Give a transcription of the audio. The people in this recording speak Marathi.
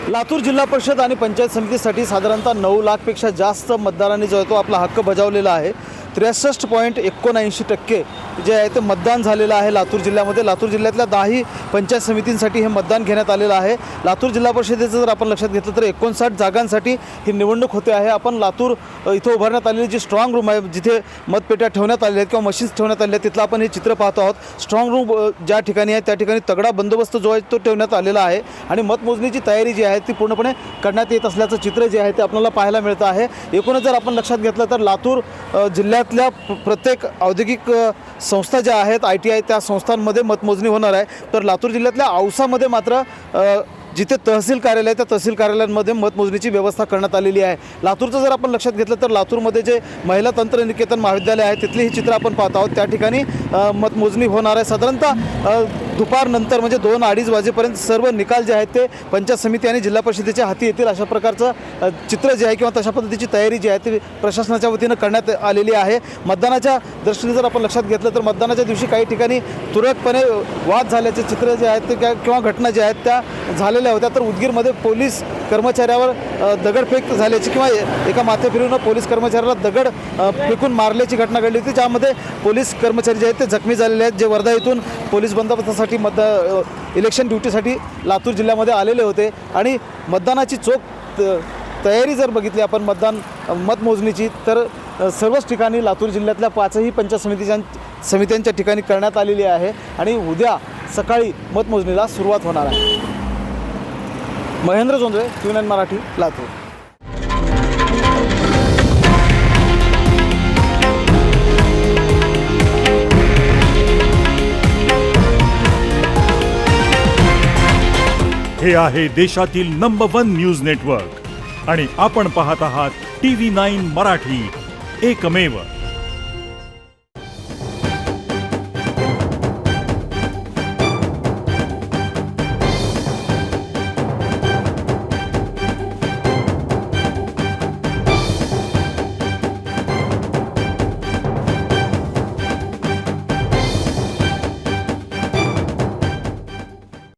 लातूर जिल्हा परिषद आणि पंचायत समितीसाठी साधारणतः 9 लाखपेक्षा जास्त मतदारांनी जो आहे तो आपला हक्क बजावलेला आहे। 63.79% जे आहे ते मतदान झालेलं आहे लातूर जिल्ह्यामध्ये। लातूर जिल्ह्यातल्या 10 पंचायत समितींसाठी हे मतदान घेण्यात आलेलं आहे। लातूर जिल्हा परिषदेचं जर आपण लक्षात घेतलं तर 59 जागांसाठी ही निवडणूक होते आहे। आपण लातूर इथं उभारण्यात आलेली जी स्ट्रॉंग रूम आहे, जिथे मतपेट्या ठेवण्यात आलेल्या आहेत किंवा मशीन्स ठेवण्यात आलेल्या आहेत, तिथलं आपण हे चित्र पाहतो आहोत। स्ट्रॉंग रूम ज्या ठिकाणी आहे त्या ठिकाणी तगडा बंदोबस्त जो आहे तो ठेवण्यात आलेला आहे आणि मतमोजणीची तयारी जी आहे ती पूर्णपणे करण्यात येत असल्याचं चित्र जे आहे ते आपल्याला पाहायला मिळतं आहे। एकूणच जर आपण लक्षात घेतलं तर लातूर जिल्ह्यातल्या प्रत्येक औद्योगिक संस्था ज्या आहेत, ITI, त्या संस्थांमध्ये मतमोजणी होणार आहे। तर लातूर जिल्ह्यातल्या औसामध्ये मात्र जिथे तहसील कार्यालय त्या तहसील कार्यालयांमध्ये मतमोजणीची व्यवस्था करण्यात आलेली आहे। लातूरचं जर आपण लक्षात घेतलं तर लातूरमध्ये जे महिला तंत्रनिकेतन महाविद्यालय आहे तिथली ही चित्र आपण पाहत आहोत। त्या ठिकाणी मतमोजणी होणार आहे। साधारणतः दुपारनंतर म्हणजे 2-2:30 वाजेपर्यंत सर्व निकाल जे आहेत ते पंचायत समिती आणि जिल्हा परिषदेच्या हाती येतील, अशा प्रकारचं चित्र जे आहे किंवा तशा पद्धतीची तयारी जी आहे ती प्रशासनाच्या वतीनं करण्यात आलेली आहे। मतदानाच्या दृष्टीने जर आपण लक्षात घेतलं तर मतदानाच्या दिवशी काही ठिकाणी तुरळकपणे वाद झाल्याचे चित्र जे आहेत ते किंवा घटना ज्या आहेत त्या झालेल्या होत्या। तर उदगीरमध्ये पोलीस कर्मचाऱ्यावर दगडफेक झाल्याची किंवा एका माथे फिरून पोलीस कर्मचाऱ्याला दगड फेकून मारल्याची घटना घडली होती, ज्यामध्ये पोलीस कर्मचारी जे आहेत ते जखमी झालेले आहेत, जे वर्धा इथून पोलीस बंदोबस्तासाठी इलेक्शन ड्युटीसाठी लातूर जिल्ह्यामध्ये आलेले होते। आणि मतदानाची चोख तयारी जर बघितली आपण मतमोजणीची तर सर्वच ठिकाणी लातूर जिल्ह्यातल्या 5ही पंचायत समित्यांच्या ठिकाणी करण्यात आलेली आहे आणि उद्या सकाळी मतमोजणीला सुरुवात होणार आहे। महेंद्र जोंधळे, TVN मराठी, लातूर। हे आहे देशातील नंबर 1 न्यूज नेटवर्क आणि आपण पाहत आहात TV9 मराठी, एकमेव।